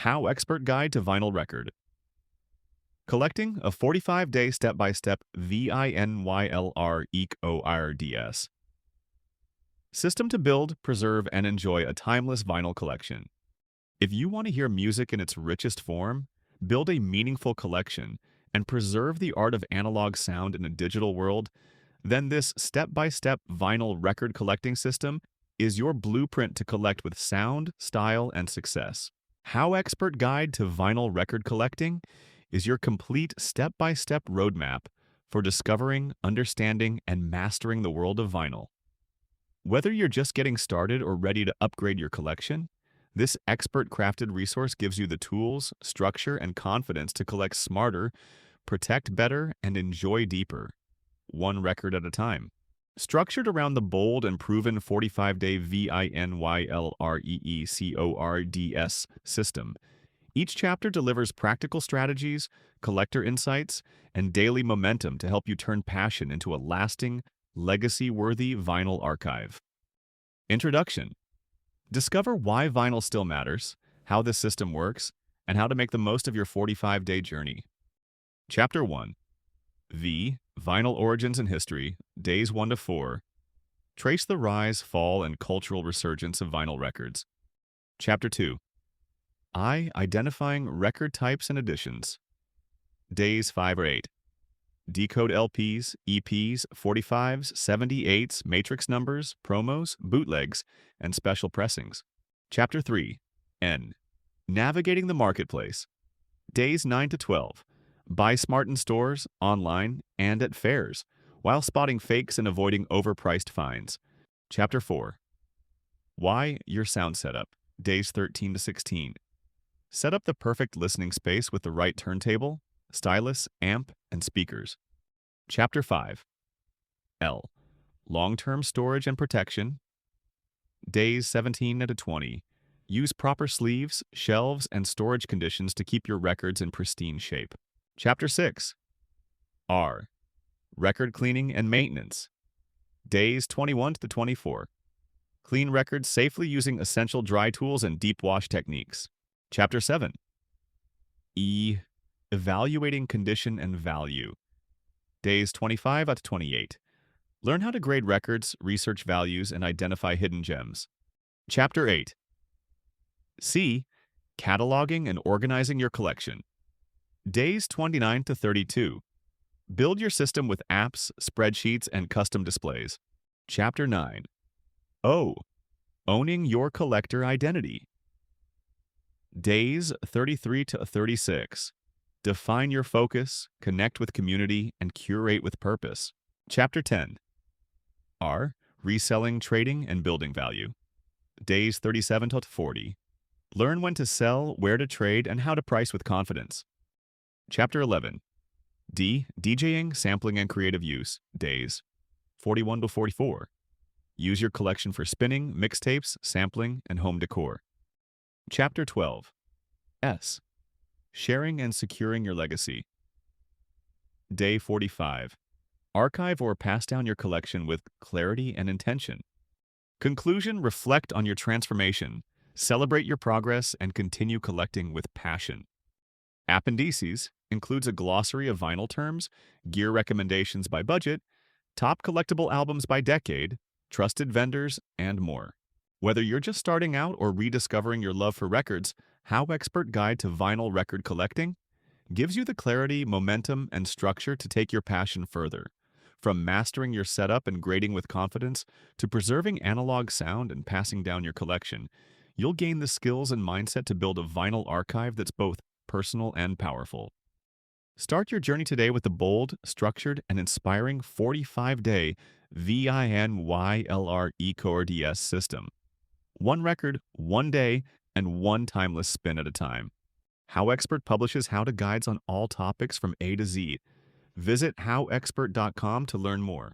How Expert Guide to Vinyl Record. Collecting a 45-day step-by-step V.I.N.Y.L.R.E.C.O.R.D.S. System to build, preserve, and enjoy a timeless vinyl collection. If you want to hear music in its richest form, build a meaningful collection, and preserve the art of analog sound in a digital world, then this step-by-step vinyl record collecting system is your blueprint to collect with sound, style, and success. How Expert Guide to Vinyl Record Collecting is your complete step-by-step roadmap for discovering, understanding, and mastering the world of vinyl. Whether you're just getting started or ready to upgrade your collection, this expert-crafted resource gives you the tools, structure, and confidence to collect smarter, protect better, and enjoy deeper, one record at a time. Structured around the bold and proven 45-day V.I.N.Y.L.R.E.C.O.R.D.S system, each chapter delivers practical strategies, collector insights, and daily momentum to help you turn passion into a lasting, legacy-worthy vinyl archive. Introduction. Discover why vinyl still matters, how this system works, and how to make the most of your 45-day journey. Chapter 1. Vinyl Origins and History, Days 1 to 4. Trace the rise, fall, and cultural resurgence of vinyl records. Chapter 2. Identifying record types and editions. Days 5 or 8. Decode LPs, EPs, 45s, 78s, matrix numbers, promos, bootlegs, and special pressings. Chapter 3. Navigating the marketplace. Days 9 to 12. Buy smart in stores, online, and at fairs, while spotting fakes and avoiding overpriced finds. Chapter 4. Why your sound setup. Days 13 to 16. Set up the perfect listening space with the right turntable, stylus, amp, and speakers. Chapter 5. Long-term storage and protection. Days 17 to 20. Use proper sleeves, shelves, and storage conditions to keep your records in pristine shape. Chapter 6. Record cleaning and maintenance. Days 21 to 24. Clean records safely using essential dry tools and deep wash techniques. Chapter 7. Evaluating condition and value. Days 25 to 28. Learn how to grade records, research values, and identify hidden gems. Chapter 8. Cataloging and organizing your collection. Days 29 to 32. Build your system with apps, spreadsheets, and custom displays. Chapter 9. Owning your collector identity. Days 33 to 36. Define your focus, connect with community, and curate with purpose. Chapter 10. Reselling, trading, and building value. Days 37 to 40. Learn when to sell, where to trade, and how to price with confidence. Chapter 11. DJing, sampling, and creative use. Days 41 to 44. Use your collection for spinning, mixtapes, sampling, and home decor. Chapter 12. Sharing and securing your legacy. Day 45. Archive or pass down your collection with clarity and intention. Conclusion. Reflect on your transformation, celebrate your progress, and continue collecting with passion. Appendices includes a glossary of vinyl terms, gear recommendations by budget, top collectible albums by decade, trusted vendors, and more. Whether you're just starting out or rediscovering your love for records, How Expert Guide to Vinyl Record Collecting gives you the clarity, momentum, and structure to take your passion further. From mastering your setup and grading with confidence to preserving analog sound and passing down your collection, you'll gain the skills and mindset to build a vinyl archive that's both personal and powerful. Start your journey today with the bold, structured, and inspiring 45-day V.I.N.Y.L.R.E.C.O.R.D.S system. One record, one day, and one timeless spin at a time. How Expert publishes how-to guides on all topics from A to Z. Visit howexpert.com to learn more.